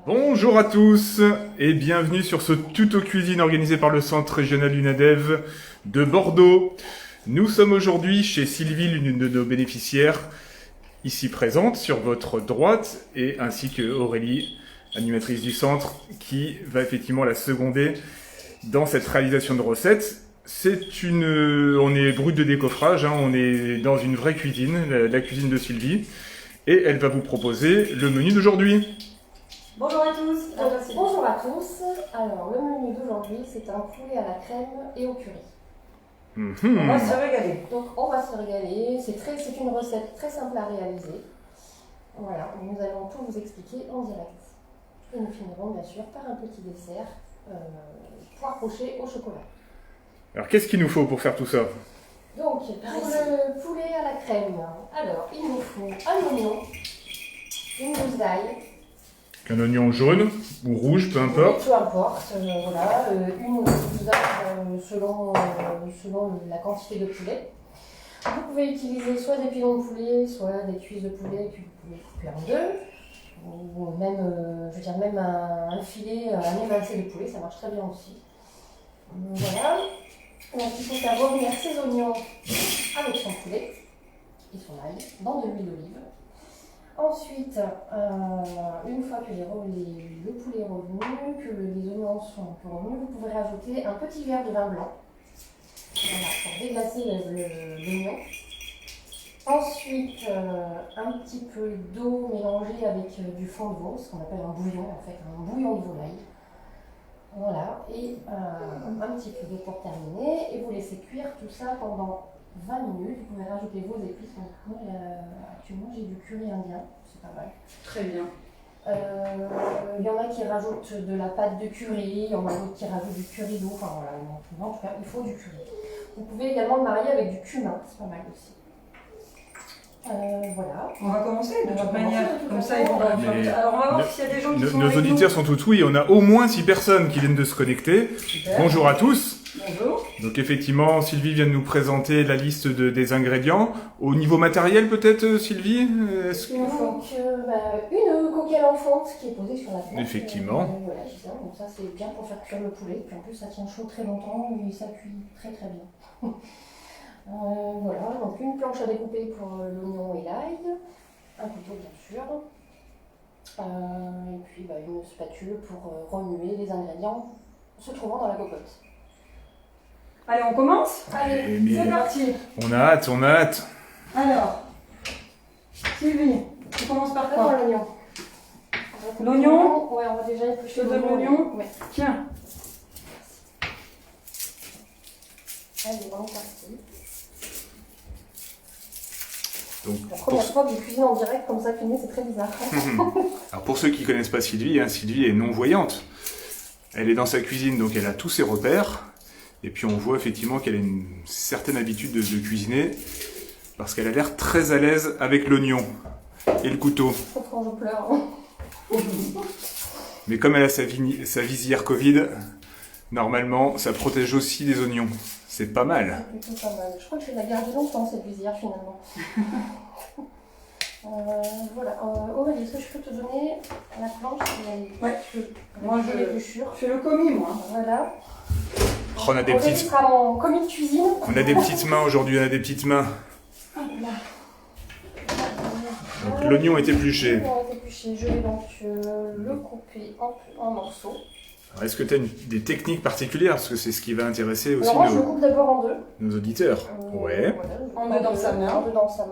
Bonjour à tous et bienvenue sur ce tuto cuisine organisé par le Centre régional UNADEV de Bordeaux. Nous sommes aujourd'hui chez Sylvie, l'une de nos bénéficiaires, ici présente sur votre droite, et ainsi que Aurélie, animatrice du centre, qui va effectivement la seconder dans cette réalisation de recettes. On est brut de décoffrage, hein, on est dans une vraie cuisine, la cuisine de Sylvie, et elle va vous proposer le menu d'aujourd'hui. Bonjour à tous. Bonjour à tous. Alors, le menu d'aujourd'hui, c'est un poulet à la crème et au curry. On va se régaler. Donc, on va se régaler. C'est une recette très simple à réaliser. Voilà, nous allons tout vous expliquer en direct. Et nous finirons bien sûr par un petit dessert, poire pochée au chocolat. Alors, qu'est-ce qu'il nous faut pour faire tout ça? Donc, pour le poulet à la crème, alors, il nous faut un oignon, une gousse d'ail. Un oignon jaune ou rouge, peu importe. Peu importe, voilà, une gousse d'ail selon la quantité de poulet. Vous pouvez utiliser soit des pilons de poulet, soit des cuisses de poulet que vous pouvez couper en deux. Ou même, même un filet, un évincé de poulet, ça marche très bien aussi. Voilà. Donc il faut faire revenir ces oignons avec son poulet et son ail dans de l'huile d'olive. Ensuite, une fois que le poulet est revenu, que les oignons sont un peu revenus, vous pouvez rajouter un petit verre de vin blanc, voilà, pour déglacer l'oignon. Ensuite, un petit peu d'eau mélangée avec du fond de veau, ce qu'on appelle un bouillon, en fait, un bouillon de volaille. Voilà, et un petit peu d'eau pour terminer, et vous laissez cuire tout ça pendant 20 minutes. Vous pouvez rajouter vos épices. Donc, moi, actuellement, j'ai du curry indien, c'est pas mal. Très bien. Il y en a qui rajoutent de la pâte de curry, il y en a d'autres qui rajoutent du curry d'eau. Enfin voilà, en tout cas, il faut du curry. Vous pouvez également le marier avec du cumin, c'est pas mal aussi. Voilà. On va commencer de toute manière, comme ça façon, Alors on va voir s'il y a des gens qui sont Nos avec auditeurs nous. sont tout oui, on a au moins 6 personnes qui viennent de se connecter. Super. Bonjour à tous. Bonjour. Donc effectivement, Sylvie vient de nous présenter la liste des ingrédients. Au niveau matériel peut-être, Sylvie Il nous faut une coquille en fonte qui est posée sur la table. Effectivement. Voilà, c'est ça. Donc ça c'est bien pour faire cuire le poulet. Puis en plus ça tient chaud très longtemps et ça cuit très très bien. Voilà, donc une planche à découper pour l'oignon et l'ail, un couteau bien sûr, et puis une spatule pour remuer les ingrédients se trouvant dans la cocotte. Allez, on commence. Allez, Mais C'est parti. on a hâte, on a hâte. Alors, Sylvie, tu commences par d'abord quoi? l'oignon. L'oignon. Ouais, on va déjà éplucher Je te donne l'oignon. Ouais. Tiens. Allez, on est parti. Donc, La première fois que je cuisine en direct comme ça filmé, c'est très bizarre. Alors pour ceux qui connaissent pas Sylvie, hein, Sylvie est non-voyante. Elle est dans sa cuisine, donc elle a tous ses repères. Et puis on voit effectivement qu'elle a une certaine habitude de cuisiner, parce qu'elle a l'air très à l'aise avec l'oignon et le couteau. Quand je pleure. Mais comme elle a sa visière Covid, normalement ça protège aussi des oignons. C'est pas mal. C'est plutôt pas mal. Je crois que je vais la garder longtemps cette visière finalement. Voilà. Aurélie, est-ce que je peux te donner la planche? Ouais. Moi, je l'épluchure. fais le commis, moi. Voilà. On a des Aurélie petites, sera mon commis de cuisine. on a des petites mains aujourd'hui, on a des petites mains. Donc l'oignon est épluché. L'oignon est épluché. Je vais donc le couper en morceaux. Alors, est-ce que tu as des techniques particulières? Parce que c'est ce qui va intéresser aussi Alors moi, je le coupe d'abord en deux. nos auditeurs. Ouais. Voilà, je En coupe deux dans sa main.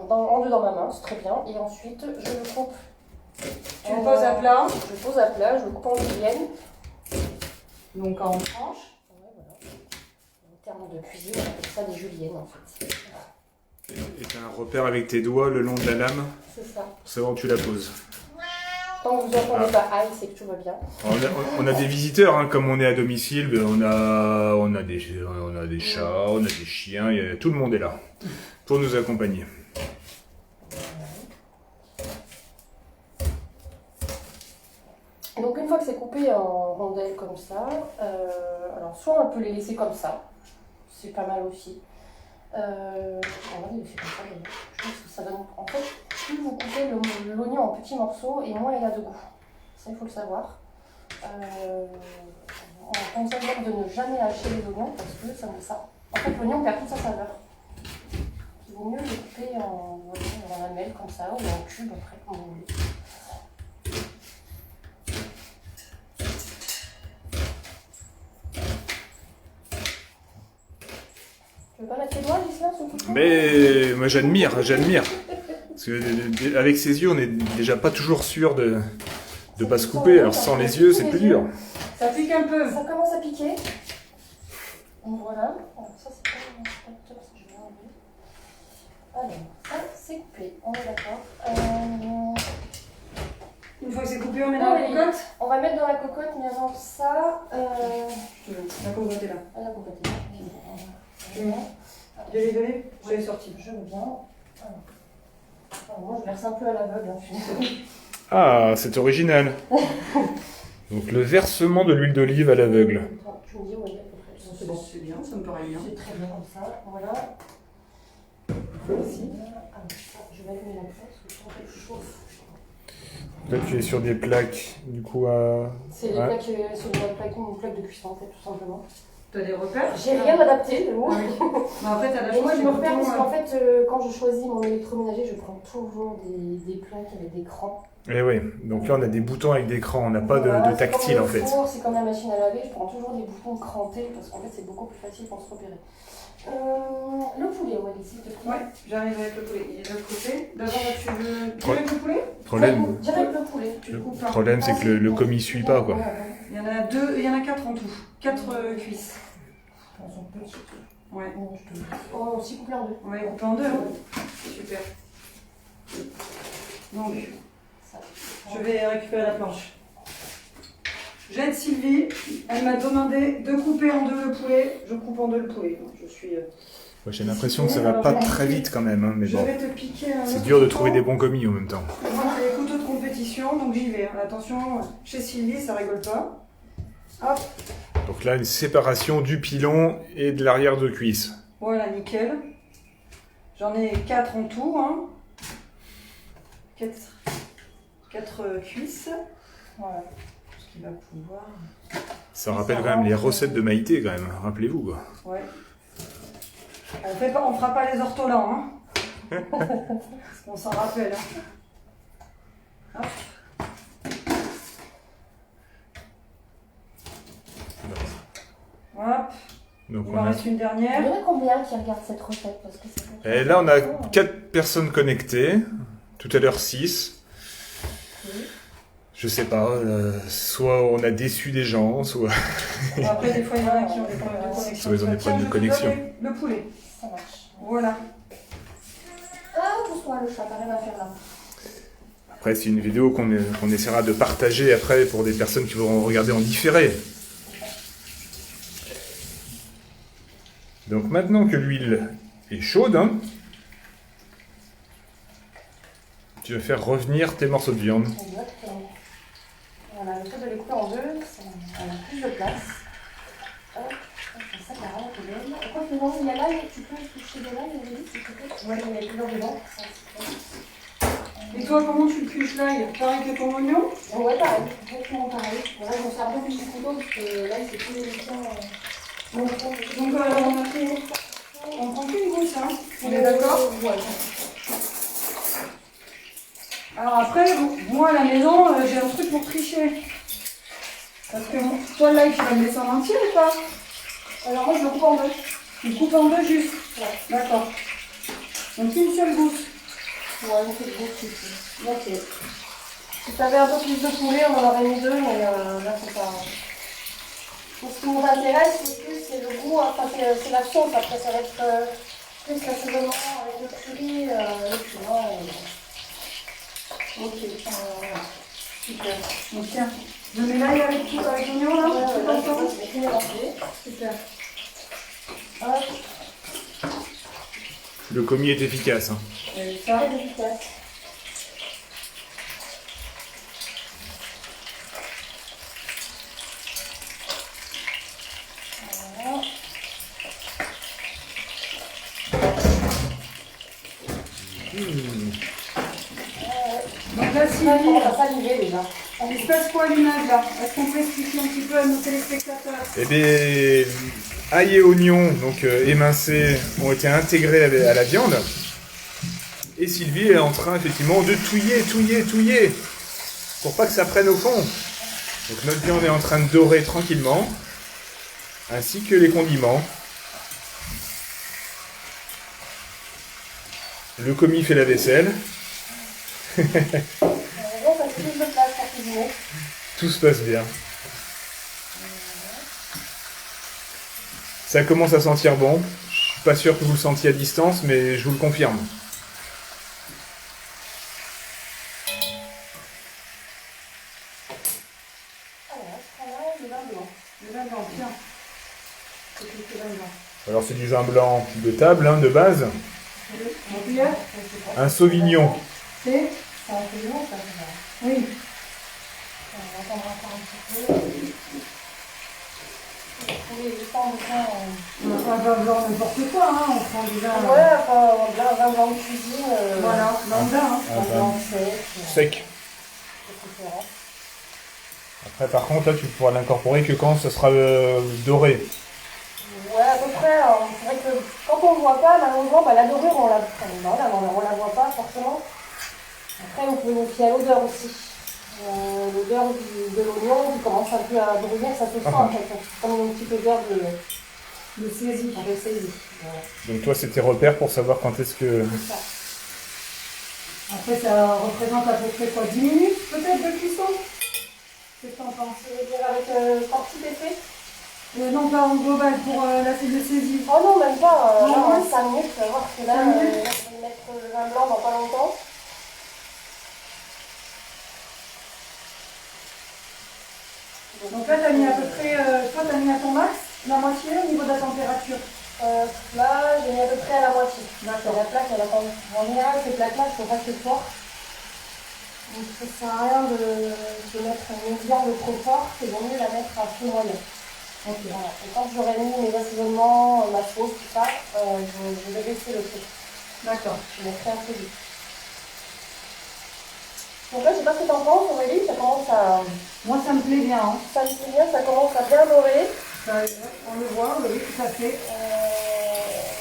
En deux dans ma main, c'est très bien. Et ensuite, je le coupe. Tu le poses à plat. Je le pose à plat, je le coupe en julienne. Donc en tranches. Ouais, voilà. En termes de cuisine, on appelle ça des juliennes en fait. Et tu as un repère avec tes doigts le long de la lame C'est ça. pour savoir où tu la poses. Tant que vous n'entendez pas aïe, c'est que tout va bien. Alors, on a des visiteurs, hein, comme on est à domicile, ben, on a des chats, on a des chiens, tout le monde est là pour nous accompagner. Donc une fois que c'est coupé en rondelles comme ça, alors soit on peut les laisser comme ça, c'est pas mal aussi. On va les laisser comme ça d'ailleurs. Je pense que ça donne. En fait, plus vous coupez l'oignon en petits morceaux et moins il a de goût. Ça il faut le savoir. on conseille même de ne jamais hacher les oignons parce que ça. En fait, l'oignon perd toute sa saveur. Il vaut mieux les couper en lamelles comme ça ou en cubes après comme vous voulez. Tu veux pas mettre tes doigts, Gislain, sur le couteau? Mais moi j'admire. Parce que avec ses yeux, on est déjà pas toujours sûr de pas se couper. Alors sans les yeux, c'est plus dur. Ça pique un peu. Ça commence à piquer. Donc voilà. Alors, ça c'est pas top, ça je vais enlever. Alors, ça c'est coupé, on est d'accord. Une fois que c'est coupé, on met dans la cocotte. On va mettre dans la cocotte, mais avant ça. La cocotte est là. La cocotte est là. Je l'ai donné, je l'ai sorti. Je veux bien. Alors, moi je verse un peu à l'aveugle. Hein. Ah, c'est original. Donc le versement de l'huile d'olive à l'aveugle. Tu me dis où il est à peu près. C'est bon, c'est bien, ça me paraît bien. C'est très bien comme ça. Voilà. Ici. Alors, ça, je vais allumer la plaque parce que je sens qu'elle chauffe. Là, tu es sur des plaques, du coup, à... C'est les Ouais. plaques, c'est une plaque de cuisson en fait, tout simplement. T'as des repères? J'ai rien adapté, de moi. Oui. Mais après, t'as la Mais moi, chance je du me repère bouton, parce qu'en fait, quand je choisis mon électroménager, je prends toujours des plaques avec des crans. Eh oui, donc là, on a des boutons avec des crans, on n'a pas Voilà, de tactile, en c'est fait. comme le four, c'est comme la machine à laver, je prends toujours des boutons crantés parce qu'en fait, c'est beaucoup plus facile pour se repérer. Le poulet, Walid, s'il te plaît. Ouais, j'arrive avec le poulet. Il est de l'autre côté. D'abord, tu veux Ouais. avec le poulet? Problème, Direct le poulet. Tu le coupes le pas. problème, c'est que le commis suit pas, quoi. Il y en a deux, il y en a 4 en tout. 4 cuisses. Elles sont petites. Ouais. Oh, aussi coupé en deux. On va les couper en deux. Hein. Super. Donc, Ça. je vais récupérer la planche. J'aide Sylvie. Elle m'a demandé de couper en deux le poulet. Je coupe en deux le poulet. Donc, je suis. Ouais, j'ai l'impression que ça va pas très vite, quand même, hein, mais Je bon. vais te piquer un C'est autre dur de couteau. trouver des bons commis, en même temps. Moi, j'ai les couteaux de compétition, donc j'y vais. Attention, chez Sylvie, ça rigole pas. Hop, Donc là, une séparation du pilon et de l'arrière de cuisse. voilà, nickel. J'en ai 4 en tout. Hein. 4 cuisses. Voilà. Ce qui va pouvoir. Ça rappelle quand même les recettes de Maïté, quand même. Rappelez-vous, quoi. Ouais. On fera pas les ortolans, hein. Parce qu'on s'en rappelle. Hein. Hop. Hop. Donc Il on m'en a... reste une Il y dernière. en a combien qui regardent cette recette parce que c'est Et là, on a 4 personnes connectées. Tout à l'heure, 6. Je sais pas, soit on a déçu des gens, soit... Bon, après, des fois, il y en a qui ont des problèmes de connexion. Soit ils ont des Tiens, problèmes de je te connexion. donne le poulet. Ça marche. Voilà. Ah, pousse-moi le chat, t'arrives à faire là. Après, c'est une vidéo qu'on essaiera de partager après pour des personnes qui vont regarder en différé. Donc maintenant que l'huile est chaude, hein, tu vas faire revenir tes morceaux de viande. Exactement. Voilà, le fait de les couper en deux, ça a plus de place. Hop, ça qui a rien de même. Quoi que non, il y a l'ail, tu peux toucher de l'ail, Aurélie, s'il te plaît? Ouais, il y a plusieurs dedans. Et toi, comment tu cuiches l'ail? Pareil que ton oignon? Ouais, pareil, exactement pareil. Là, je m'en sers beaucoup du couteau parce que l'ail, c'est plus délicat. Donc, on a pris... On prend qu'une gousse, hein. On est d'accord? Ouais. Alors après, moi à la maison, j'ai un truc pour tricher. Parce que toi, l'ail, tu vas le laisser en entier ou pas? Alors moi, je le coupe en deux. Tu le coupes en deux juste? Ouais. D'accord. Donc une seule gousse. Ouais, on fait le gros ici. Ok. Si t'avais un peu plus de poulet, on en aurait mis deux, mais là, c'est pas... Ce qui nous intéresse le plus, c'est le goût, enfin, c'est la sauce. Après, ça va être plus l'assaisonnement avec le curry, le piment. Ok. Super. Donc tiens, je mets l'ail avec tout, avec l'oignon là, tout ensemble. Je vais tout mélanger. Super. Hop, Le commis est efficace. Hein. Et ça. très efficace. Voilà. Donc là, Là, on Sylvie, va saliver déjà. Il se passe quoi à l'image là? Est-ce qu'on peut expliquer un petit peu à nos téléspectateurs? Eh bien, ail et oignons, donc émincés, ont été intégrés à la viande. Et Sylvie est en train effectivement de touiller, pour pas que ça prenne au fond. Donc notre viande est en train de dorer tranquillement, ainsi que les condiments. Le commis fait la vaisselle. Ça fait plus de place pour cuisiner. Tout se passe bien. Ça commence à sentir bon. Je suis pas sûr que vous le sentiez à distance, mais je vous le confirme. Alors, je prends là le vin blanc. Le vin blanc, tiens. C'est le vin blanc. Alors c'est du vin blanc de table, hein, de base. En cuillère? Un sauvignon. C'est? C'est un peu long, ça. Oui. On va attendre encore un petit peu. Trouver du temps de temps. On va voir n'importe quoi, hein. On prend du vin. Ouais, enfin, un vin blanc de cuisine. Voilà, lambda, hein. Un Un vin blanc sec. sec. C'est différent. Après par contre là tu pourras l'incorporer que quand ça sera doré. Ouais, à peu près. Alors, c'est vrai que quand on ne le voit pas, malheureusement, la dorure, on la voit pas forcément. Après, vous pouvez vous fier à l'odeur aussi. L'odeur de l'oignon qui commence un peu à brûler, ça se sent en fait. C'est comme une petite odeur Le saisie. de saisie. Voilà. Donc toi c'est tes repères pour savoir quand est-ce que... C'est ça. Après, ça représente à peu près quoi? 10 minutes peut-être de cuisson? Qu'est-ce que t'en penses? Je veux dire avec quand petit effet. Non, pas en global, pour la saisie. Oh non, même pas. Non, Là, en ouais. 5 minutes, tu vas voir que là, 5 minutes. je vais mettre le vin blanc dans pas longtemps. Donc là, t'as mis à peu près, toi, t'as mis à ton max, la moitié au niveau de la température. Là, j'ai mis à peu près à la moitié. D'accord. La plaque, elle a quand même... En général, ces plaques-là, il ne faut pas que fort. Donc, ça ne sert à rien de mettre une viande trop forte, c'est vaut mieux la mettre à feu moyen. Ok. Voilà. Et quand j'aurai mis mes assaisonnements, ma sauce, tout ça, je vais baisser le feu. D'accord. Je mettrai un peu vite. Donc là, je ne sais pas ce que tu en penses, Aurélie, ça commence à... Moi, ça me plaît bien. Hein. Ça me plaît bien, ça commence à bien dorer. On le voit, oui, tout à fait.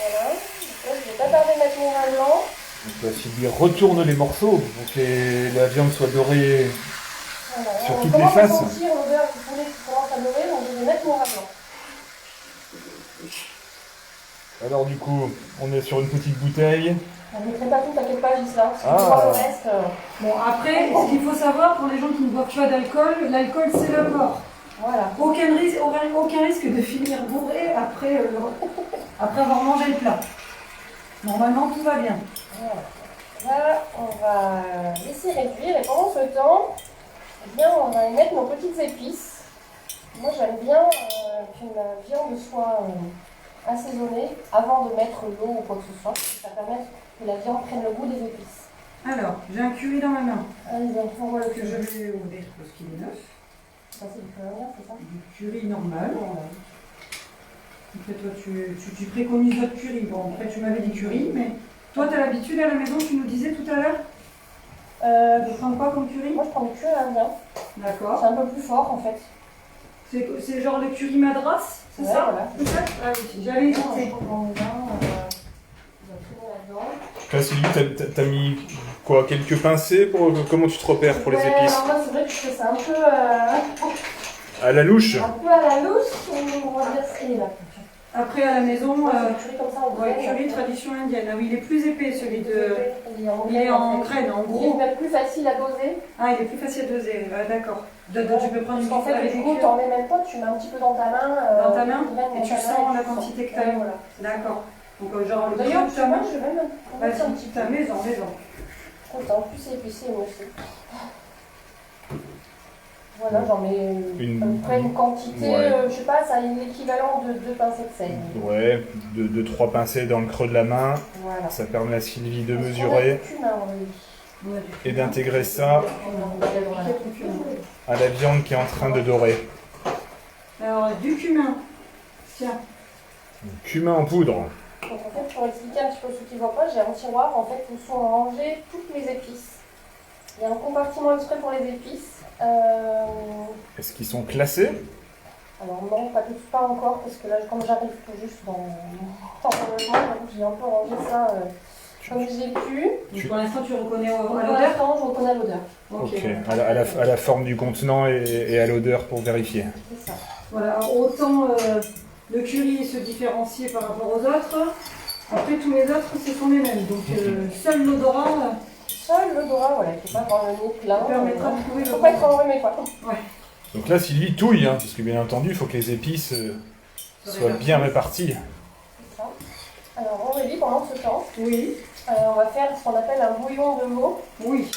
Voilà. Donc là, je ne vais pas tarder à mettre mon vin blanc. Donc Sylvie retourne les morceaux pour que la viande soit dorée Voilà. sur On toutes les commence à faces. sentir l'odeur du poulet qui commence à dorer, donc je vais mettre mon vin blanc. Alors du coup, on est sur une petite bouteille. On ne mettrait pas tout, t'inquiète pas, Gisela. Si Ah. tu vois le reste. Bon, après, ce qu'il faut savoir pour les gens qui ne boivent pas d'alcool, l'alcool c'est le corps. Voilà. Aucun risque de finir bourré après avoir mangé le plat. Normalement, tout va bien. Voilà. Là, on va laisser réduire et pendant ce temps, eh bien, on va y mettre nos petites épices. Moi, j'aime bien que la viande soit assaisonnée avant de mettre l'eau ou quoi que ce soit. Ça permet que la viande prenne le goût des épices. Alors, j'ai un curry dans ma main Allez, donc, on voit le que je curry. vais ouvrir parce qu'il est neuf. Ça, c'est du curry, c'est ça? Du curry normal. Après, toi, tu préconises votre curry. Bon, après, tu m'avais dit curry, mais toi, tu as l'habitude à la maison, tu nous disais tout à l'heure, de prendre quoi comme curry? Moi, je prends du curry indien. D'accord. C'est un peu plus fort, en fait. C'est genre le curry madras, c'est Ouais, ça? voilà. C'est ça? Ah oui, j'avais hésité. On va tourner là-dedans. Là Sylvie, t'as mis quoi, quelques pincées pour comment tu te repères pour les Ouais, épices? alors moi, c'est vrai que je fais ça un peu À la louche? à la louche, on va dire ce qu'il est là. Après, à la maison, Moi, c'est le curry comme ça, en ouais, graines. curry tradition indienne. Ah oui, il est plus épais celui de... Il est en Il est graines, en fait. graines, en Il gros. est plus facile à doser. Ah, il est plus facile à doser, d'accord. Tu peux prendre Parce une qu'en fait, avec du des coup, cuillères. t'en mets même pas, tu mets un petit peu dans ta main. Dans ta main, une graine et dans tu ta main, sens et la tu quantité que sens. t'as mis. Voilà. D'accord. Donc, genre, le D'ailleurs, besoin de tu ta main. vois, je vais même en mettre un Vas-y, petit ta peu. maison. Écoute, en plus, c'est épicé, moi aussi. Voilà, j'en mets à peu près une quantité, Ouais. je sais pas, ça a l'équivalent de 2 pincées de sel. Ouais, de 3 pincées dans le creux de la main. Voilà. Ça permet à Sylvie de On a mesurer du cumin, oui. et d'intégrer ça à la viande qui est en train de dorer. Alors, du cumin. Tiens. Cumin en poudre. Donc en fait, pour expliquer un petit peu ceux qui ne voient pas, j'ai un tiroir en fait où sont rangées toutes mes épices. Il y a un compartiment exprès pour les épices. Est-ce qu'ils sont classés? Alors non, pas encore, parce que là, comme j'arrive tout juste dans mon logement, j'ai un peu rangé ça comme j'ai pu. Donc, pour l'instant, tu reconnais à Pour l'odeur? l'instant, je reconnais à l'odeur. Ok, à la forme du contenant et à l'odeur pour vérifier. C'est ça. Voilà, alors, autant le curry se différencier par rapport aux autres. Après, tous les autres, ce sont les mêmes. Donc, seul l'odorat Seul l'odorat, voilà, il ne faut pas avoir le nez plein. permettra de trouver Il le ne faut pas être enrhumé, quoi. Donc là, Sylvie touille, hein, parce que bien entendu, il faut que les épices soient bien réparties. C'est ça. Alors, Aurélie, pendant ce temps, Oui, on va faire ce qu'on appelle un bouillon de veau. oui.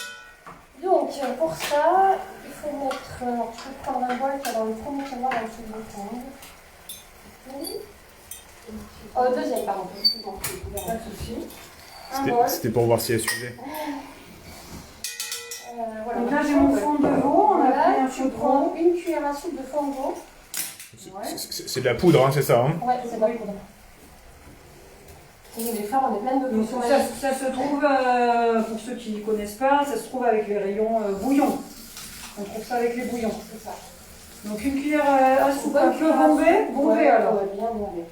Donc, pour ça, il faut mettre. Alors, je vais prendre un bol qui est dans le premier tiroir dans le second fond. Deuxième, pardon. Bon, Pas de souci. Un bol. C'était pour voir si elle suivait. Voilà, Donc là, j'ai mon fond de veau. On a pris Voilà, un tu chaudron. prends une cuillère à soupe de fond de veau. C'est de la poudre, hein, c'est ça, hein? Ouais, c'est pas poudre. Et les femmes, on est pleines de Donc, poudre. ça se trouve, pour ceux qui ne connaissent pas, ça se trouve avec les rayons bouillon. On trouve ça avec les bouillons. C'est ça. Donc une cuillère à soupe un peu bombée alors. Ouais, bien bombée.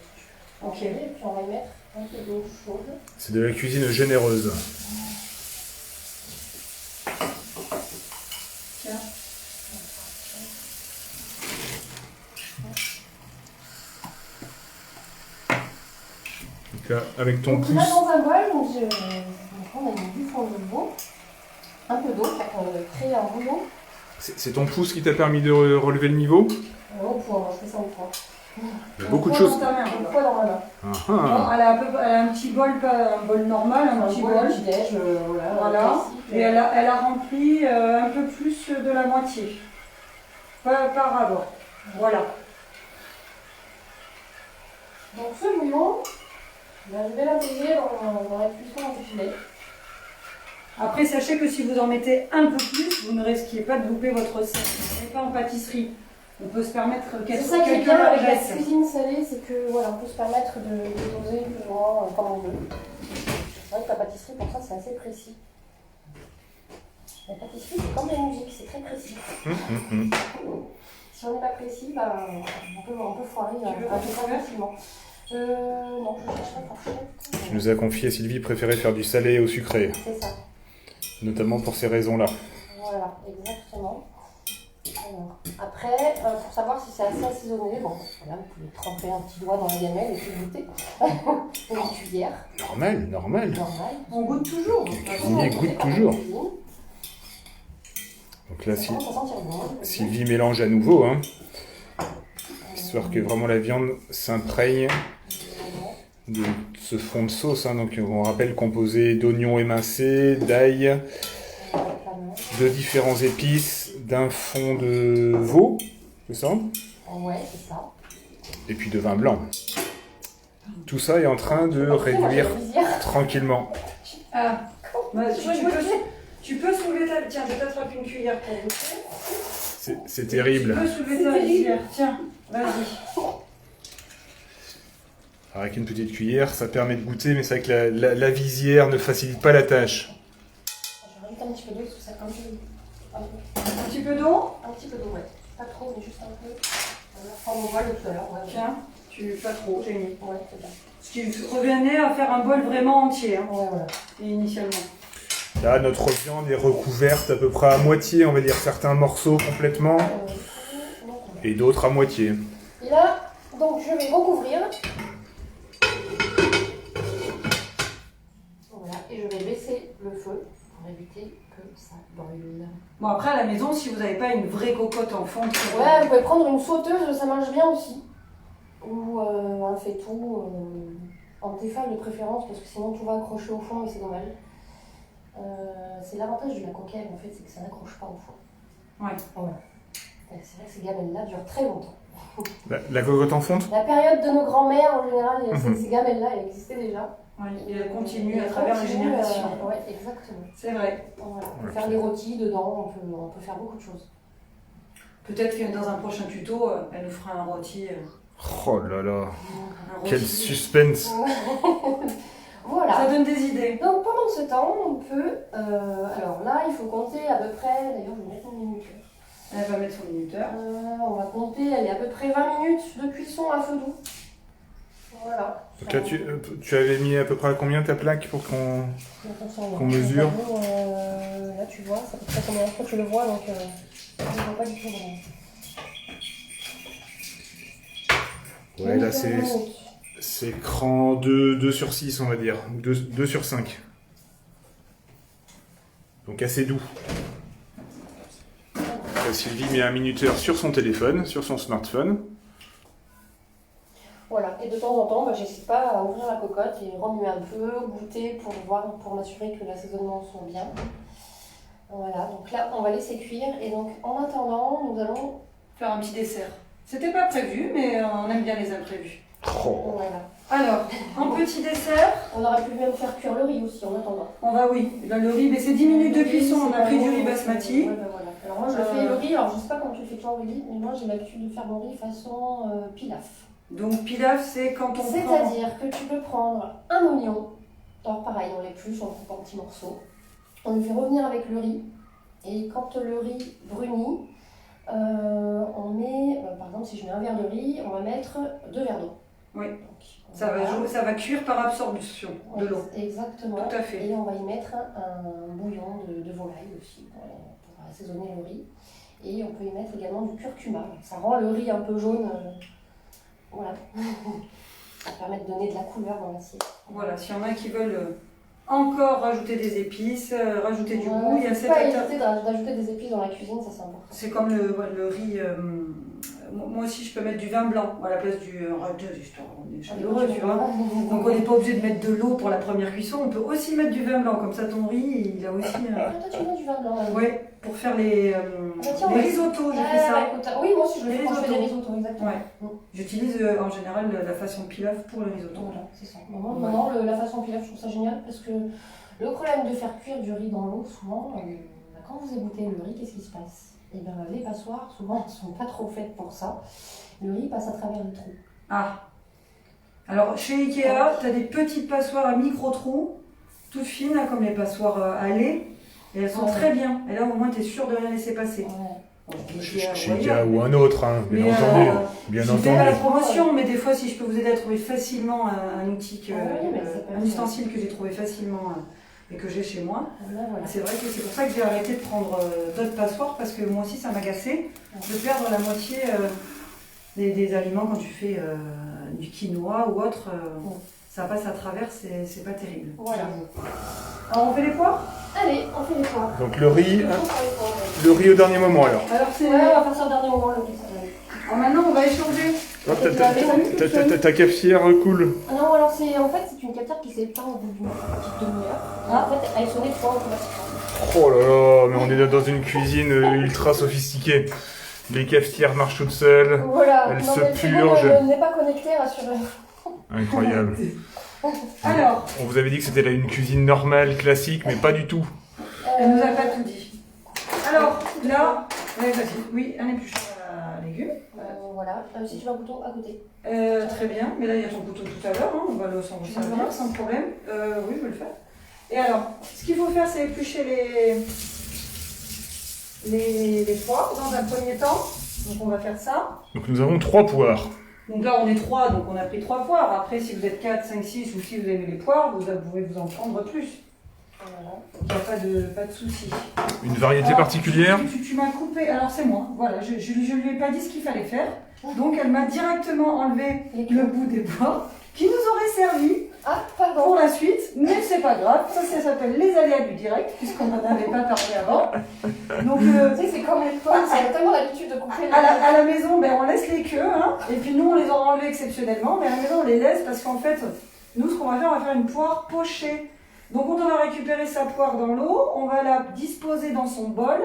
Ok. Et puis on va y mettre un peu d'eau chaude. C'est de la cuisine généreuse. Tiens. Donc là, avec ton Donc pouce. là dans un bol, donc on a mis du fond de veau, un peu d'eau pour créer un bouillon. C'est ton pouce qui t'a permis de relever le niveau? Au poids, je fais ça au poids. Il y a beaucoup de choses. Au poids dans ma main. Ah, Bon, ah. elle a un petit bol, pas un bol normal, un petit bol. petit-déj, voilà. Voilà. classique. Et elle a rempli un peu plus de la moitié. Par abord. Voilà. Donc ce bouillon, je vais l'intégrer dans la cuisson du filet. Après, sachez que si vous en mettez un peu plus, vous ne risquiez pas de louper votre recette. On n'est pas en pâtisserie. On peut se permettre C'est ça qui est quelques bien avec la largesses. cuisine salée, c'est que voilà, on peut se permettre de doser plus ou moins comme on veut. C'est vrai que la pâtisserie, pour ça, c'est assez précis. La pâtisserie, c'est comme la musique, c'est très précis. Si on n'est pas précis, bah, on peut foirer Tu veux un peu fourchette facilement. Non, je cherche pas fourchette. Tu nous as confié, Sylvie préférait faire du salé au sucré, C'est ça. notamment pour ces raisons-là. Voilà, exactement. Alors, après, pour savoir si c'est assez assaisonné, bon, voilà, vous pouvez tremper un petit doigt dans la gamelle et puis goûter. Une cuillère, Normal. normale. On goûte toujours. cuisinier goûte toujours. Donc là, Ça commence à sentir bon. Sylvie mélange à nouveau, hein, histoire que vraiment la viande s'imprègne de ce fond de sauce. Hein. Donc on rappelle composé d'oignons émincés, d'ail, de différents épices, d'un fond de veau, c'est ça? Ouais, c'est ça. Et puis de vin blanc. Tout ça est en train de réduire tranquillement. Ah, bah, tu peux soulever ta... Tiens, je t'attrape une cuillère pour goûter. C'est terrible. Tu peux soulever ta cuillère. Tiens, vas-y. Alors, avec une petite cuillère, ça permet de goûter, mais c'est vrai que la visière ne facilite pas la tâche. Je rajoute un petit peu d'eau parce que ça comme Un petit peu d'eau. un petit peu d'eau, ouais. Pas trop, mais juste un peu. On va prendre mon bol de tout à l'heure. Ouais, Tiens, pas trop, j'ai mis. ouais, c'est bien. Ce qui revenait à faire un bol vraiment entier, hein, Ouais, voilà. initialement. Là, notre viande est recouverte à peu près à moitié, on va dire certains morceaux complètement, et d'autres à moitié. Et là, donc je vais recouvrir. Voilà, et je vais baisser le feu pour éviter que ça brûle. Bon, après, à la maison, si vous n'avez pas une vraie cocotte en fonte, Ouais, vous pouvez prendre une sauteuse, ça marche bien aussi. Ou un faitout, en Tefal de préférence, parce que sinon tout va accrocher au fond et c'est dommage. C'est l'avantage de la coquille en fait, c'est que ça n'accroche pas au fond. Ouais. Voilà. C'est vrai que ces gamelles-là durent très longtemps. La cocotte en fonte? La période de nos grands-mères, en général, ces gamelles-là, elles existaient déjà. ouais, et elle continue à travers les générations. Ouais, exactement. C'est vrai. Voilà. On peut faire des rôtis dedans, on peut faire beaucoup de choses. Peut-être que dans un prochain tuto, elle nous fera un rôti. Oh là là, Un rôti. quel suspense! Voilà. Ça donne des idées. Donc pendant ce temps, on peut... alors là, il faut compter à peu près, d'ailleurs je vais mettre mon minuteur. Elle va mettre son minuteur. On va compter, elle est à peu près 20 minutes de cuisson à feu doux. Voilà. Donc là, tu avais mis à peu près à combien ta plaque pour qu'on mesure? Là tu vois, ça peut être combien de fois tu le vois, donc je ne vois pas du tout vraiment. Ouais, là c'est cran 2 sur 6 on va dire, ou 2 sur 5. Donc assez doux. Là, Sylvie met un minuteur sur son téléphone, sur son smartphone. Voilà, et de temps en temps, j'hésite pas à ouvrir la cocotte et remuer un peu, goûter pour voir, pour m'assurer que l'assaisonnement sont bien. Voilà, donc là on va laisser cuire et donc en attendant, nous allons Faire un petit dessert. C'était pas prévu, mais on aime bien les imprévus. Oh. voilà. Alors, en petit dessert, On aurait pu même faire cuire le riz aussi en attendant. on va, oui, là, le riz, mais c'est 10 minutes de cuisson, on a pris du riz basmati. Ouais, voilà. Alors moi je le fais le riz, alors je sais pas comment tu le fais toi Willy, mais moi j'ai l'habitude de faire mon riz façon pilaf. Donc pilaf, c'est quand on prend... C'est-à-dire que tu peux prendre un oignon, alors pareil, on l'épluche, on le coupe en petits morceaux, on le fait revenir avec le riz, et quand le riz brunit, on met, par exemple si je mets un verre de riz, on va mettre 2 verres d'eau. Oui, Donc, ça va cuire par absorption de l'eau. Exactement. Tout à fait. Et on va y mettre un bouillon de volaille aussi pour assaisonner le riz. Et on peut y mettre également du curcuma. Ça rend le riz un peu jaune. Voilà. Ça permet de donner de la couleur dans l'assiette. Voilà, s'il y en a qui veulent encore rajouter des épices, rajouter du goût, il y a cette pas éviter d'ajouter des épices dans la cuisine, ça c'est important. C'est comme le riz. Moi aussi, je peux mettre du vin blanc à la place du. On est chaleureux, tu vois. Donc, on n'est pas obligé de mettre de l'eau pour la première cuisson. On peut aussi mettre du vin blanc. Comme ça, ton riz, il a aussi. Toi, tu mets du vin blanc. Oui, pour faire les risottos, j'ai fait ça. Écoute, oui, moi aussi, je le fais quand je fais des risottos, exactement. Ouais. J'utilise en général la façon pilaf pour le risotto. Voilà, c'est ça. Maintenant, la façon pilaf, je trouve ça génial parce que le problème de faire cuire du riz dans l'eau, souvent, quand vous ébouttez le riz, qu'est-ce qui se passe? Et bien, les passoires, souvent, ne sont pas trop faites pour ça. Le riz passe à travers les trous. Ah. Alors, chez Ikea, tu as des petites passoires à micro-trous, toutes fines, là, comme les passoires à lait. Et elles sont très bien. Et là, au moins, tu es sûr de rien laisser passer. Ouais. Chez Ikea ou un autre, hein, bien entendu. Bien Je fais pas la entendu. promotion, mais des fois, si je peux vous aider à trouver facilement un outil, un ça. ustensile que j'ai trouvé facilement et que j'ai chez moi. Voilà. C'est vrai que c'est pour ça que j'ai arrêté de prendre d'autres passoires, parce que moi aussi, ça m'agaçait de perdre la moitié des aliments quand tu fais du quinoa ou autre. Ça passe à travers, c'est pas terrible. Voilà. Alors, on fait les poires? Allez, on fait les poires. Donc le riz au dernier moment alors. Alors, c'est... Ouais, on va faire ça au dernier moment, le riz. Alors maintenant, on va échanger. Ta cafetière cool. Non, alors en fait, c'est une cafetière qui s'éteint au bout d'une petite demi-heure. En fait, elle sonnait 3 automatiquement. Oh là là, mais on est dans une cuisine ultra sophistiquée. Les cafetières marchent toutes seules. Voilà, Elle non, se mais purge. Elle n'est pas connectée, rassurez-vous. Incroyable. Alors, On vous avait dit que c'était là une cuisine normale, classique, mais pas du tout. elle nous a pas tout dit. Alors, là, ouais, vas-y. Oui, un éplucheur à légumes. Voilà, si tu veux un bouton à côté. Très bien, mais là, il y a ton couteau tout à l'heure, hein. On va le s'en servir sans problème. Oui, je vais le faire. Et alors, ce qu'il faut faire, c'est éplucher les poires dans un premier temps. Donc, on va faire ça. Donc nous avons 3 poires. Donc là, on est 3, donc on a pris 3 poires. Après, si vous êtes 4, 5, 6 ou si vous aimez les poires, vous pouvez vous en prendre plus. Voilà. Il n'y a pas de souci. Une variété particulière. Tu m'as coupé, alors c'est moi. Voilà, je lui ai pas dit ce qu'il fallait faire. Donc elle m'a directement enlevé le bout des poires qui nous aurait servi Ah, pardon. pour la suite. Mais c'est pas grave, ça s'appelle les aléas du direct, puisqu'on n'en avait pas parlé avant. Donc Tu sais, c'est comme les pommes, c'est tellement l'habitude de couper les à la maison, ben, on laisse les queues. Hein, et puis nous, on les aura enlevées exceptionnellement. Mais à la maison, on les laisse parce qu'en fait, nous, ce qu'on va faire, on va faire une poire pochée. Donc quand on va récupérer sa poire dans l'eau, on va la disposer dans son bol,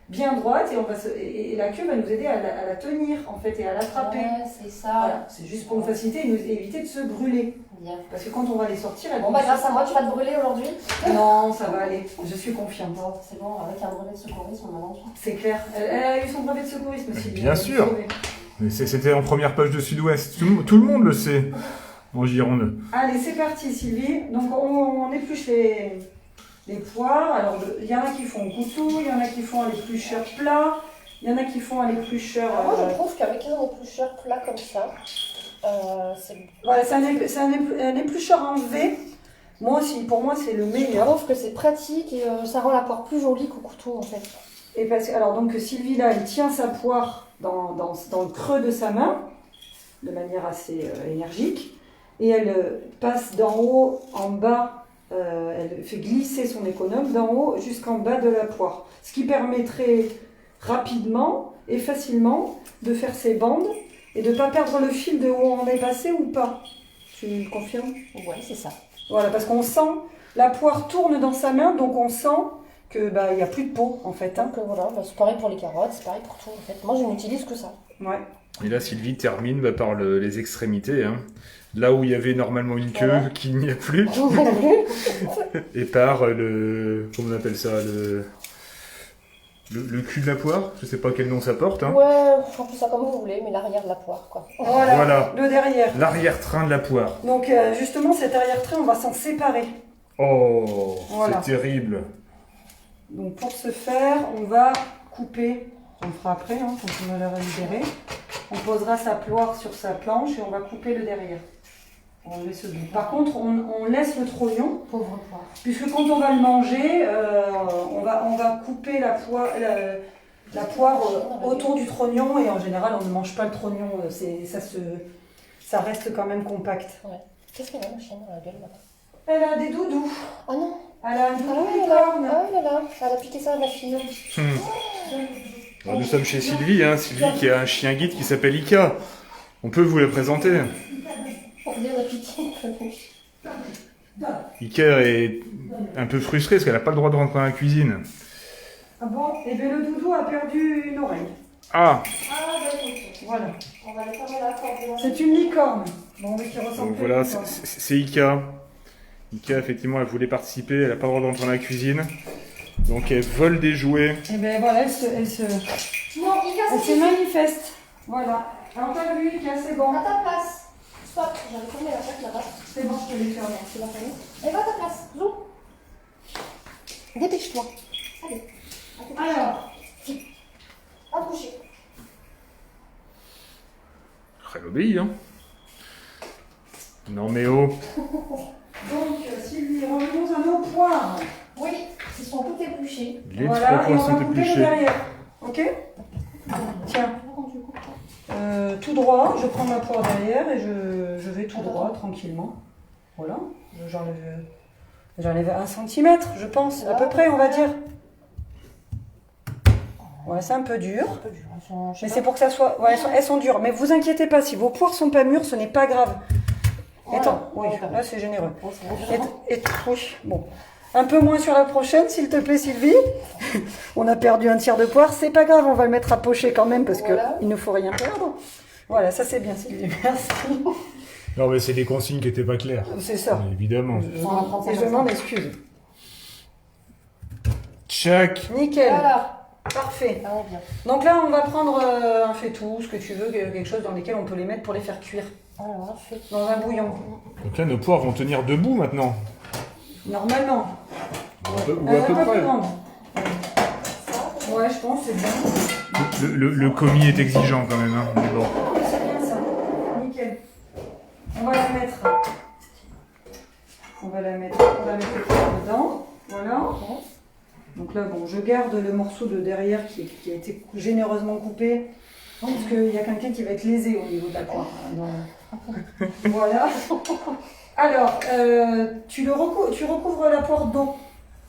bien droite, et la queue va nous aider à la tenir en fait et à l'attraper. Ouais, c'est ça. Voilà, c'est juste pour nous faciliter et nous éviter de se brûler. Bien. Parce que quand on va les sortir, elles Bon, vont bah grâce à moi, tu vas te brûler aujourd'hui. Non, ça va aller, je suis confiante. Bon, c'est bon, avec un brevet de secourisme maintenant. C'est clair. Elle a eu son brevet de secourisme aussi. Bien sûr. Mais c'était en première page de Sud-Ouest. Tout le monde le sait en Gironde. Allez, c'est parti Sylvie. Donc on épluche Les poires, alors il y en a qui font au couteau, il y en a qui font à l'éplucheur plat, il y en a qui font à l'éplucheur... Moi, je trouve qu'avec un éplucheur plat comme ça, c'est... Voilà, c'est un éplucheur en V. Moi aussi, pour moi, c'est le Je meilleur. trouve que c'est pratique et ça rend la poire plus jolie qu'au couteau, en fait. Et parce que, alors, donc, Sylvie, là, elle tient sa poire dans le creux de sa main, de manière assez énergique, et elle passe d'en haut en bas. Elle fait glisser son économe d'en haut jusqu'en bas de la poire. Ce qui permettrait rapidement et facilement de faire ses bandes et de ne pas perdre le fil de où on est passé ou pas. Tu me confirmes? Ouais, c'est ça. Voilà, parce qu'on sent, la poire tourne dans sa main, donc on sent que il n'y a plus de peau en fait. Hein. Donc voilà, c'est pareil pour les carottes, c'est pareil pour tout en fait. Moi, je n'utilise que ça. Ouais. Et là, Sylvie termine par les extrémités. Hein. Là où il y avait normalement une queue, Voilà. qu'il n'y a plus. Et par comment on appelle ça, le cul de la poire. Je sais pas quel nom ça porte. Hein. Ouais, on fait ça comme vous voulez, mais l'arrière de la poire, quoi. Voilà, le derrière. L'arrière-train de la poire. Donc justement, cet arrière-train, on va s'en séparer. Oh, Voilà. c'est terrible. Donc pour ce faire, on va couper, on le fera après, hein, quand on va la libérer. On posera sa poire sur sa planche et on va couper le derrière. On laisse le bout. Par contre, on laisse le trognon, Pauvre poire. puisque quand on va le manger, on va couper la poire autour du trognon et en général, on ne mange pas le trognon, ça reste quand même compact. Ouais. Qu'est-ce qu'elle a, ma chienne, dans la gueule, là? Elle a des doudous. Oh non. Elle a un Ah doudou oui, licorne. là, elle a piqué ça à ma fille. Alors, nous sommes chez Sylvie, hein. Sylvie qui a un chien guide qui s'appelle Ika. On peut vous le présenter. On dit on a piqué. Ika est un peu frustrée parce qu'elle n'a pas le droit de rentrer dans la cuisine. Ah bon? Et bien le doudou a perdu une oreille. Ah, Voilà. On va le faire à la corde. C'est une licorne. Bon, mais qui ressemble donc plus à voilà, une licorne. c'est Ika. Ika, effectivement, elle voulait participer, elle n'a pas le droit de rentrer dans la cuisine. Donc elle vole des jouets. Et bien voilà, elle se Non, Ika, manifeste. Voilà. Alors t'as vu, Ika, c'est bon. à ta place. Stop, j'avais tourné la tête là-bas. C'est bon, je peux les faire. C'est la famille. Et va à ta place, zou. Dépêche-toi. Allez. Alors, Accouchez. Elle obéit, hein. Non mais oh. donc Sylvie, revenons à nos poires. Oui, ils sont tout épluchés. Les Voilà, trois et pois on sont va couper le épluchés. derrière. Ok? Tiens, tout droit, je prends ma poire derrière et je vais tout droit, tranquillement. Voilà, j'enlève 1 cm, je pense, à peu près, on va dire. Ouais, c'est un peu dur. Un peu dur. Ils sont, je sais Mais pas. c'est pour que ça soit... Ouais, elles sont dures. Mais vous inquiétez pas, si vos poires sont pas mûres, ce n'est pas grave. Voilà. Attends, oui, Ouais, là c'est généreux. bon, c'est bon. Oui, bon. Un peu moins sur la prochaine, s'il te plaît, Sylvie. On a perdu un tiers de poire. C'est pas grave, on va le mettre à pocher quand même parce Voilà. qu'il ne faut rien perdre. Voilà, ça c'est bien, Sylvie. Merci. Non mais c'est des consignes qui n'étaient pas claires. C'est ça. Évidemment. Et je m'en excuse. Tchac. Nickel. Voilà. Parfait. Ah, on est bien. Donc là, on va prendre un faitout, ce que tu veux, quelque chose dans lequel on peut les mettre pour les faire cuire. Alors, fait. Dans un bouillon. Donc là, nos poires vont tenir debout maintenant. Normalement. Ou à peu Un peu près. plus grande. Ouais, je pense, c'est bien. Le commis est exigeant quand même. Hein. Mais bon. C'est bien ça. Nickel. On va la mettre. On va mettre le poire dedans. Voilà. Donc là, bon, je garde le morceau de derrière qui a été généreusement coupé. Parce qu'il y a quelqu'un qui va être lésé au niveau de la poire. Voilà. Alors, tu recouvres la poire d'eau.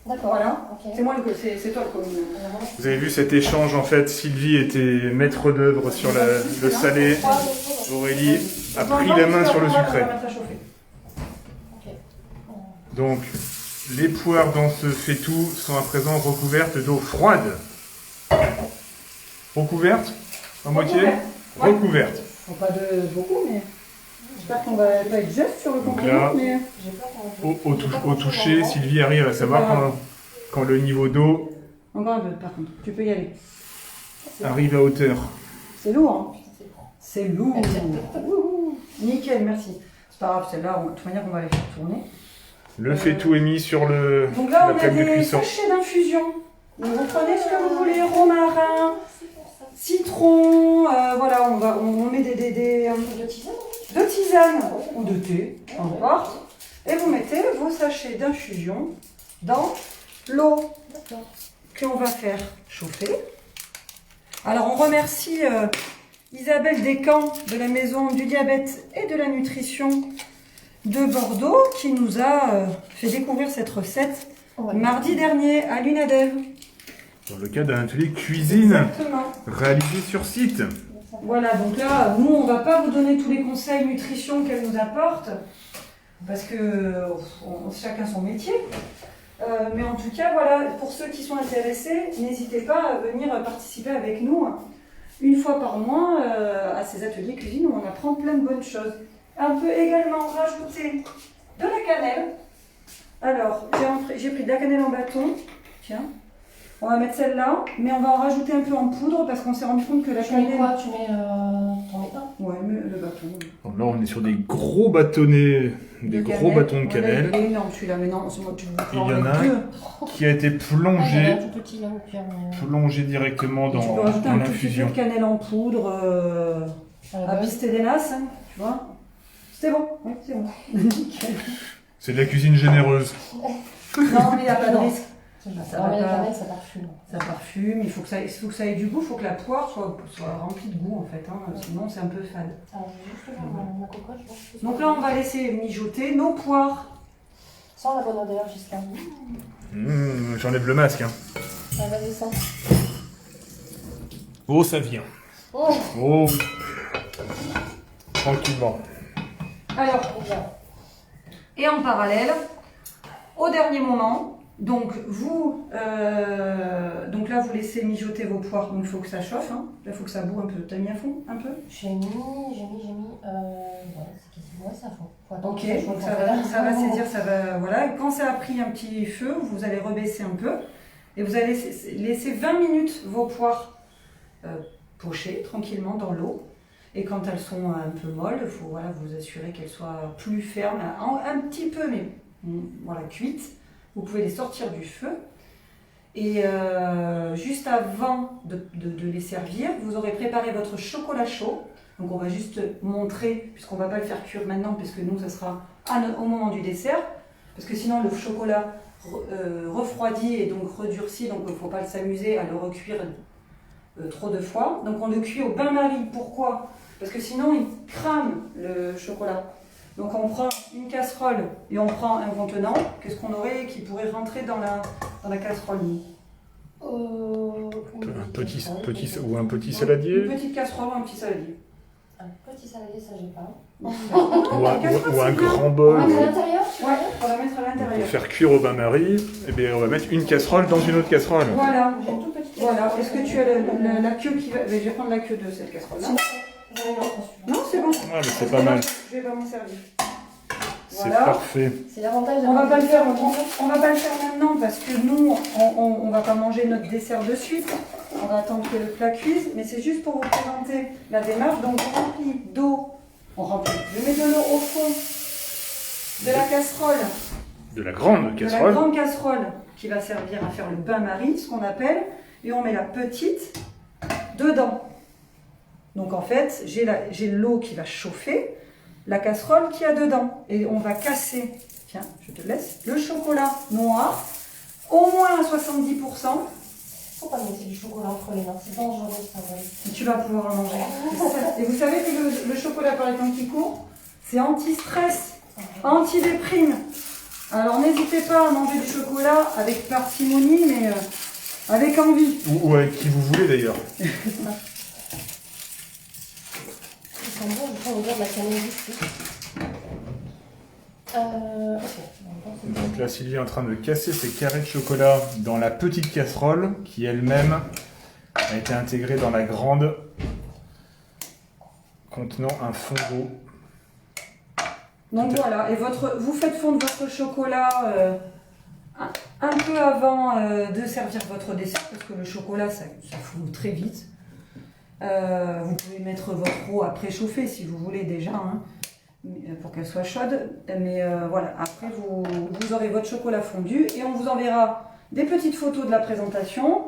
D'accord. Voilà. Ok. C'est c'est toi le commis. Vous avez vu cet échange en fait. Sylvie était maître d'œuvre sur le salé. Aurélie a pris la main sur le sucré. On va mettre à chauffer. Ok. Donc, les poires dans ce faitout sont à présent recouvertes d'eau froide. Recouvertes à moitié. Ouais. Recouvertes. Bon, pas de beaucoup, mais j'espère qu'on va pas être juste sur le Donc compliment. là, Mais... J'ai pas Au toucher, Sylvie arrive à savoir quand le niveau d'eau Encore un peu, par contre. Tu peux y aller. arrive à hauteur. C'est lourd, hein. C'est lourd. Wouhou. Nickel, merci. C'est pas grave, celle-là, de toute manière, on va les faire tourner. Le faitout est mis sur Donc là, la on a plaque de des cuisson. sachets d'infusion. Donc vous prenez ce que vous voulez, romarin, citron, voilà, on met De tisane. de tisane ou de thé, peu importe. Et vous mettez vos sachets d'infusion dans l'eau D'accord. qu'on va faire chauffer. Alors on remercie Isabelle Descamps de la Maison du Diabète et de la Nutrition de Bordeaux qui nous a fait découvrir cette recette mardi dernier à l'UNADEV. Dans le cadre d'un atelier cuisine Exactement. réalisé sur site. Voilà, donc là, nous, on va pas vous donner tous les conseils nutrition qu'elle nous apporte, parce que chacun son métier. Mais en tout cas, voilà, pour ceux qui sont intéressés, n'hésitez pas à venir participer avec nous une fois par mois à ces ateliers cuisine où on apprend plein de bonnes choses. On peut également rajouter de la cannelle. Alors, j'ai pris de la cannelle en bâton. Tiens. On va mettre celle-là, mais on va en rajouter un peu en poudre parce qu'on s'est rendu compte que la Tu mets cannelle... quoi? Tu mets ton étain? Ouais, mais le bâton. Donc là, on est sur des gros bâtonnets, des gros bâtons de cannelle. Il est énorme celui-là, mais non, c'est moi tu Il y en a un qui a été Il y en a plongé, un tout petit là au pire. plongé directement Tu peux dans rajouter un tout petit peu l'infusion. de cannelle en poudre à bister des nasses, hein, tu vois. C'était bon, oui, c'est bon. Nickel. C'est de la cuisine généreuse. Non, mais il n'y a pas de risque. Ça va va la pas. cannelle, ça parfume. Ça parfume, il faut que ça ait du goût, il faut que la poire soit remplie de goût en fait, hein, sinon c'est un peu fade. Alors, je vais juste faire ma cocotte, je pense. Donc là, on va laisser mijoter nos poires. Sans la bonne odeur, Gislain. J'enlève le masque. Hein. Ah, vas-y, ça. Oh, ça vient. Oh, Oh, tranquillement. Alors, bien. et en parallèle, au dernier moment, donc là vous laissez mijoter vos poires, donc il faut que ça chauffe, hein. Là il faut que ça boue un peu. T'as mis à fond un peu? J'ai mis, ouais, c'est quasiment, ouais, ça fond. Faut attendre Ok, que ça chauffe, donc en ça fait. va saisir, ça va, voilà. Et quand ça a pris un petit feu, vous allez rebaisser un peu et vous allez laisser 20 minutes vos poires pocher tranquillement dans l'eau. Et quand elles sont un peu molles, il faut voilà, vous assurer qu'elles soient plus fermes, un petit peu, mais voilà, cuites. Vous pouvez les sortir du feu. Et juste avant de les servir, vous aurez préparé votre chocolat chaud. Donc on va juste montrer, puisqu'on ne va pas le faire cuire maintenant, puisque nous, ça sera au moment du dessert. Parce que sinon, le chocolat refroidit et donc redurcit, donc il ne faut pas s'amuser à le recuire trop de fois. Donc on le cuit au bain-marie. Pourquoi? Parce que sinon, il crame le chocolat. Donc on prend une casserole et on prend un contenant. Qu'est-ce qu'on aurait qui pourrait rentrer dans la casserole? Un petit saladier. Une petite casserole ou un petit saladier. Un petit saladier, ça j'ai pas. Ou un grand bol. À l'intérieur? Ouais, on va mettre à Pour l'intérieur. faire cuire au bain-marie, eh bien, on va mettre une casserole dans une autre casserole. Voilà. J'ai une toute petite. Voilà. Est-ce que tu as la queue qui va... Je vais prendre la queue de cette casserole-là. Non, c'est bon. Ah, mais c'est pas mal. Je vais pas m'en servir. C'est Voilà. parfait. C'est l'avantage de On va pas le faire maintenant parce que nous, on va pas manger notre dessert de suite. On va attendre que le plat cuise, mais c'est juste pour vous présenter la démarche. Donc on remplit d'eau, je mets de l'eau au fond de la casserole, De la grande de la casserole. grande casserole qui va servir à faire le bain-marie, ce qu'on appelle, et on met la petite dedans. Donc en fait, j'ai l'eau qui va chauffer, la casserole qui a dedans. Et on va casser, tiens, je te laisse, le chocolat noir, au moins à 70%. Faut pas me laisser du chocolat entre les mains, c'est dangereux ça. Et tu vas pouvoir en manger. Et vous savez que le chocolat par les temps qui courent, c'est anti-stress, anti-déprime. Alors n'hésitez pas à manger du chocolat avec parcimonie, mais avec envie. Ou avec qui vous voulez d'ailleurs. Ils sont bons, je prends de la cannelle ici. Ok. Donc là, Sylvie est en train de casser ses carrés de chocolat dans la petite casserole qui elle-même a été intégrée dans la grande contenant un fond d'eau. Donc voilà, et vous faites fondre votre chocolat un peu avant de servir votre dessert, parce que le chocolat, ça fond très vite. Vous pouvez mettre votre eau à préchauffer si vous voulez déjà. Hein. pour qu'elle soit chaude. Mais voilà, après vous aurez votre chocolat fondu et on vous enverra des petites photos de la présentation.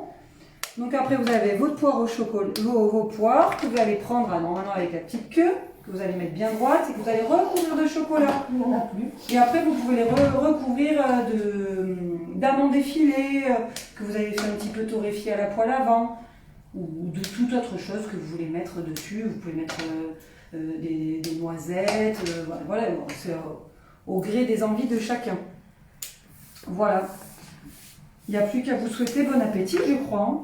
Donc après vous avez votre poire au chocolat, vos poires que vous allez prendre normalement avec la petite queue, que vous allez mettre bien droite et que vous allez recouvrir de chocolat. Il n'y en a plus. Et après vous pouvez les recouvrir d'amandes effilées que vous avez fait un petit peu torréfier à la poêle avant, ou de toute autre chose que vous voulez mettre dessus. Vous pouvez mettre des noisettes, voilà, c'est au gré des envies de chacun. Voilà. Il n'y a plus qu'à vous souhaiter bon appétit, je crois. Hein.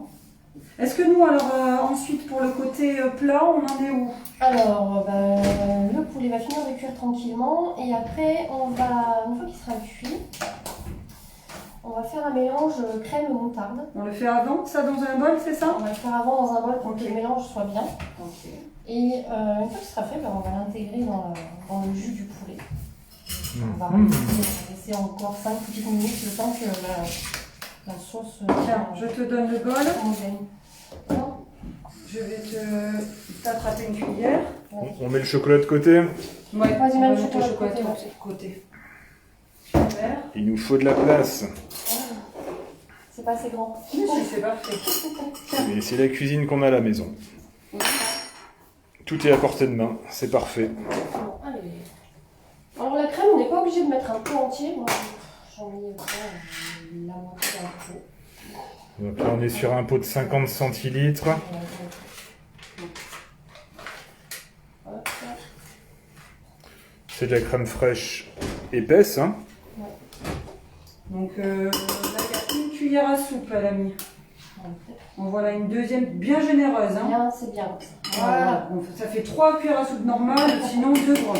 Est-ce que nous, alors, ensuite, pour le côté plat, on en est où? Alors, le poulet va finir de cuire tranquillement. Et après, une fois qu'il sera cuit, on va faire un mélange crème-moutarde. On le fait avant, ça, dans un bol, c'est ça? On va le faire avant dans un bol pour Ok. que le mélange soit bien. Ok. Et une fois qu'il sera fait, on va l'intégrer dans le jus du poulet. On va laisser encore 5 petites minutes, le temps que la sauce Tiens, je te donne le bol. homogène. Non. Je vais t'attraper une cuillère. On met le chocolat de côté. Ouais, Vas-y, on mets va le mettre le chocolat chocolat de de côté. Super. Il nous faut de la place. C'est pas assez grand. Si, c'est parfait. Mais c'est la cuisine qu'on a à la maison. Tout est à portée de main, c'est parfait. Bon, allez. Alors la crème, on n'est pas obligé de mettre un pot entier. Moi, j'en mets la moitié d'un pot. Donc là, on est sur un pot de 50 centilitres. Hop. C'est de la crème fraîche épaisse, hein. Donc là, il y a une cuillère à soupe, elle a mis. En voilà une deuxième bien généreuse. Hein. Bien, c'est bien. Voilà. Bon, ça fait 3 cuillères à soupe normales, sinon 2 grosses.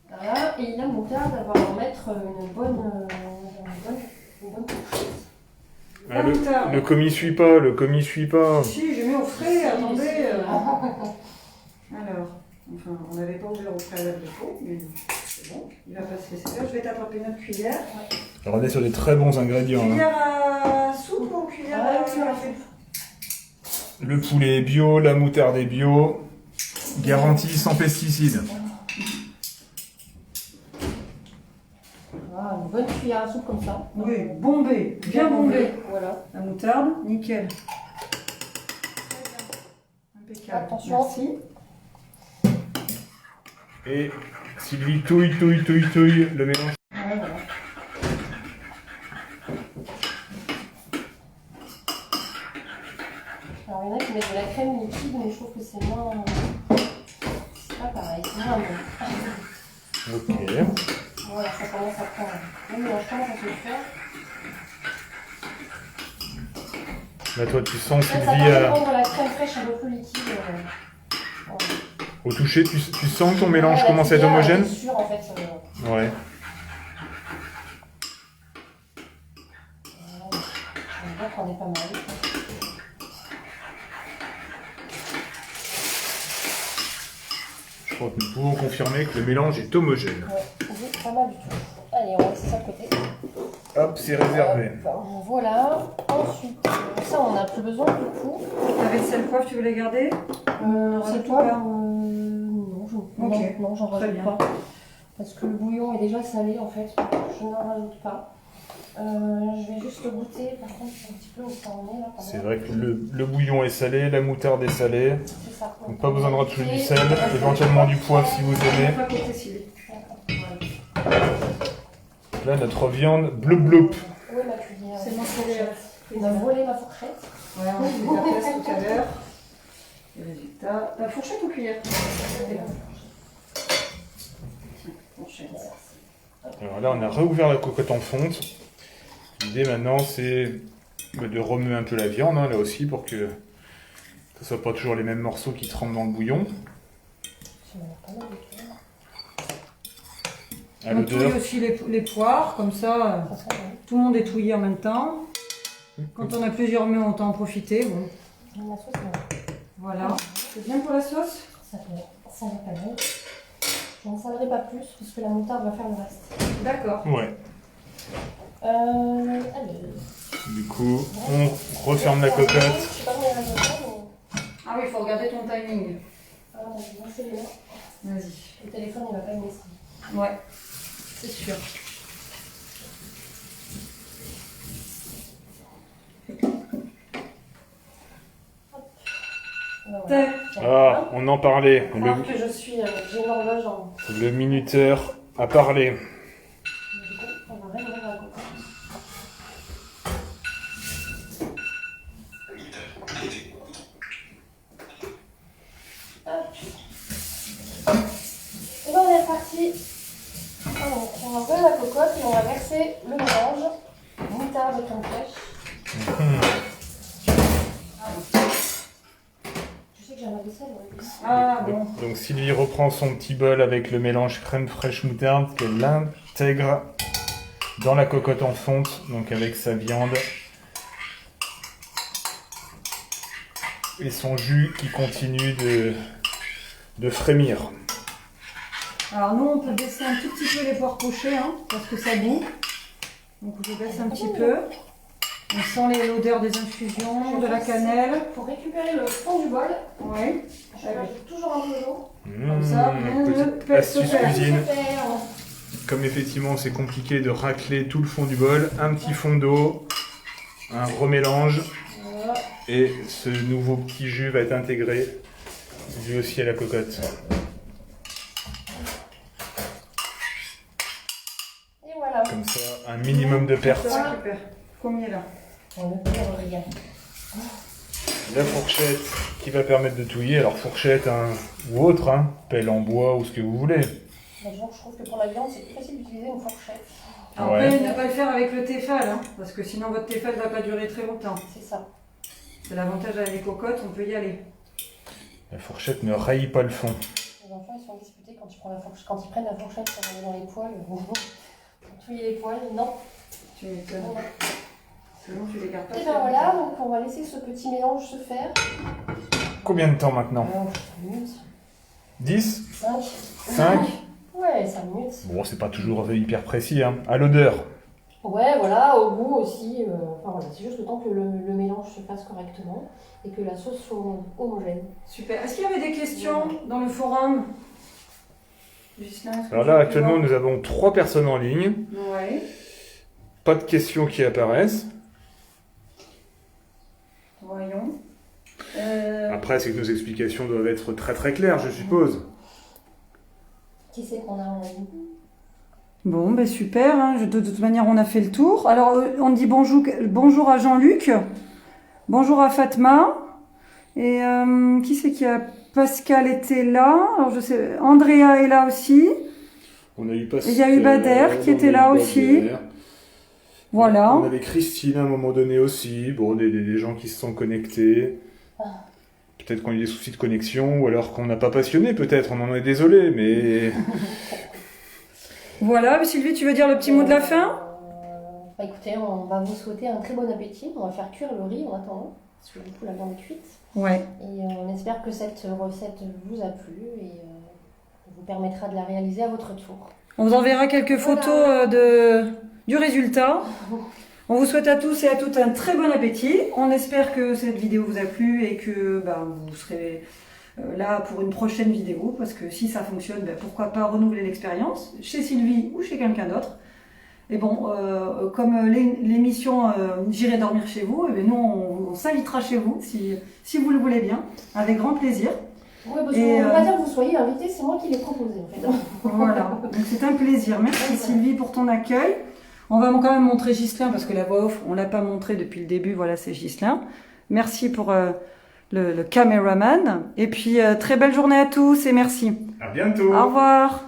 Voilà, et la moutarde, elle va en mettre une bonne couche. Ah, le commis suit pas, le commis suit pas. Si, j'ai mis au frais, attendez. Ah. Alors, enfin, on n'avait pas ouvert au préalable le pot, mais c'est bon, il va pas se laisser faire. Je vais t'attraper une autre cuillère. Alors on est sur des très bons ingrédients. Hein. Cuillère à soupe ou cuillère à café? Le poulet est bio, la moutarde est bio, garantie sans pesticides. Voilà, une bonne cuillère à soupe comme ça. Oui, bombé, bien bombé. Voilà. La moutarde, nickel. Impeccable. Attention. Merci. Et Sylvie touille le mélange. Ouais, voilà. Alors, il y en a qui mettent de la crème liquide, mais je trouve que c'est moins. C'est pas pareil, c'est moins bon. Ok. Voilà, ça commence à prendre. Oui, je commence à se le faire. Là toi tu sens Ça Sylvie, permet de prendre la crème fraîche un peu plus liquide. Voilà. au toucher, tu sens que ton mélange Ouais, commence à être la cuillère, homogène? elle est sûre, en fait. Ouais. On voit qu'on est pas mal. Je crois que nous pouvons confirmer que le mélange est homogène. Ouais, c'est pas mal du tout. Allez, on va laisser ça de côté. Hop, c'est réservé. Voilà. Ensuite, ça, on n'a plus besoin du coup. La vaisselle coiffe, tu veux la garder? C'est toi non, Ok. non, j'en Très rajoute bien. pas. Parce que le bouillon est déjà salé en fait. Je n'en rajoute pas. Je vais juste goûter. Par contre, un petit peu où ça en est là. quand C'est même. vrai que le bouillon est salé, la moutarde est salée. C'est ça. Donc pas besoin de rajouter du sel, éventuellement du poivre si vous aimez. Pas côté Sylvie. Là notre viande bloup bloup. Où est ma cuillère? C'est mon sourire. Il m'a volé ma fourchette. Ouais, on fait la place tout à l'heure. Et résultat, ta fourchette ou cuillère? Fourchette. Alors là on a réouvert la cocotte en fonte. L'idée maintenant c'est de remuer un peu la viande hein, là aussi pour que ce soit pas toujours les mêmes morceaux qui trempent dans le bouillon. Ça m'a l'air pas mal du tout. À On touille l'odeur. aussi les poires, comme ça, Ça sent bon. tout le monde est touillé en même temps. Quand on a plusieurs mets, on peut en profiter. Bon. La sauce, non. Voilà. C'est bien pour la sauce? Ça va pas mal. Je n'en salerai pas plus parce que la moutarde va faire le reste. D'accord. Ouais. Allez. Du coup on referme la cocotte. Je sais pas combien il reste de temps, mais... Ah oui, il faut regarder ton timing. Ah, on a dit passer les mains. Vas-y. Le téléphone, il va pas me laisser. Ouais, c'est sûr. Voilà. Ah, on en parlait. Croire que j'ai une horloge en... Le minuteur a parlé. Du coup, on va réouvrir la cocotte. Hop. Et ben on est reparti. Alors, on va ouvrir la cocotte et on va verser le mélange. Moutarde et crème fraîche. Tu sais que j'ai un vaisselle, ouais. Ah bon. Donc Sylvie reprend son petit bol avec le mélange crème fraîche moutarde qu'elle intègre dans la cocotte en fonte, donc avec sa viande et son jus qui continue de frémir. Alors nous, on peut baisser un tout petit peu les poires pochées, hein, parce que ça boue. Donc je baisse un petit peu. On sent l'odeur des infusions, de la cannelle. Pour récupérer le fond du bol, Oui. je rajoute toujours un peu d'eau. Comme ça, Petite le astuce super. cuisine. Super. Comme effectivement c'est compliqué de racler tout le fond du bol, un petit fond d'eau, un remélange Voilà. et ce nouveau petit jus va être intégré lui aussi à la cocotte. Et voilà. Comme ça, un minimum de perte. Ça récupère. Combien là? On va faire un régal. La fourchette qui va permettre de touiller, alors fourchette ou autre, hein, pelle en bois ou ce que vous voulez. Genre, je trouve que pour la viande, c'est plus facile d'utiliser une fourchette. Après, Ouais. ne pas le faire avec le Tefal, hein, parce que sinon votre Tefal ne va pas durer très longtemps. C'est ça. C'est l'avantage avec les cocottes, on peut y aller. La fourchette ne raye pas le fond. Les enfants, ils sont disputés quand ils prennent la fourchette pour aller dans les poils. Pour touiller les poils, non. Tu m'étonnes. Sinon, tu les gardes pas. Et ben voilà, donc on va laisser ce petit mélange se faire. Combien de temps maintenant? 5 minutes. 10? 5. 5? Ouais, 5 minutes. Bon, c'est pas toujours hyper précis, hein. À l'odeur. Ouais, voilà, au goût aussi. Enfin voilà, c'est juste le temps que le mélange se fasse correctement et que la sauce soit homogène. Super. Est-ce qu'il y avait des questions dans le forum? Ghislain, est-ce que Alors tu là, peux actuellement, voir? nous avons 3 personnes en ligne. Ouais. Pas de questions qui apparaissent. Voyons. Après, c'est que nos explications doivent être très très claires, je suppose. Qui c'est qu'on a en ligne? Bon, ben super. Hein. De toute manière, on a fait le tour. Alors, on dit bonjour à Jean-Luc. Bonjour à Fatma. Et qui c'est qui a... Pascal était là. Alors, je sais... Andrea est là aussi. On a eu Pascal, Et il y a eu Bader qui on a était eu là Bader. aussi. Voilà. On avait Christine à un moment donné aussi. Bon, des gens qui se sont connectés. Peut-être qu'on a eu des soucis de connexion, ou alors qu'on n'a pas passionné, peut-être. On en est désolé, mais... Voilà. Sylvie, tu veux dire le petit mot de la fin? Bah écoutez, on va vous souhaiter un très bon appétit. On va faire cuire le riz en attendant, parce que du coup la viande est cuite. Ouais. Et on espère que cette recette vous a plu et vous permettra de la réaliser à votre tour. On vous enverra quelques photos du résultat. On vous souhaite à tous et à toutes un très bon appétit. On espère que cette vidéo vous a plu et que vous serez là pour une prochaine vidéo. Parce que si ça fonctionne, pourquoi pas renouveler l'expérience chez Sylvie ou chez quelqu'un d'autre. Et bon, comme l'émission J'irai dormir chez vous, et nous on s'invitera chez vous si vous le voulez bien, avec grand plaisir. Oui, parce qu'on ne veut pas dire que vous soyez invité, c'est moi qui l'ai proposé en fait. Voilà, donc c'est un plaisir. Merci Sylvie pour ton accueil. On va quand même montrer Ghislain parce que la voix off, on ne l'a pas montré depuis le début. Voilà, c'est Ghislain. Merci pour le caméraman. Et puis, très belle journée à tous et merci. À bientôt. Au revoir.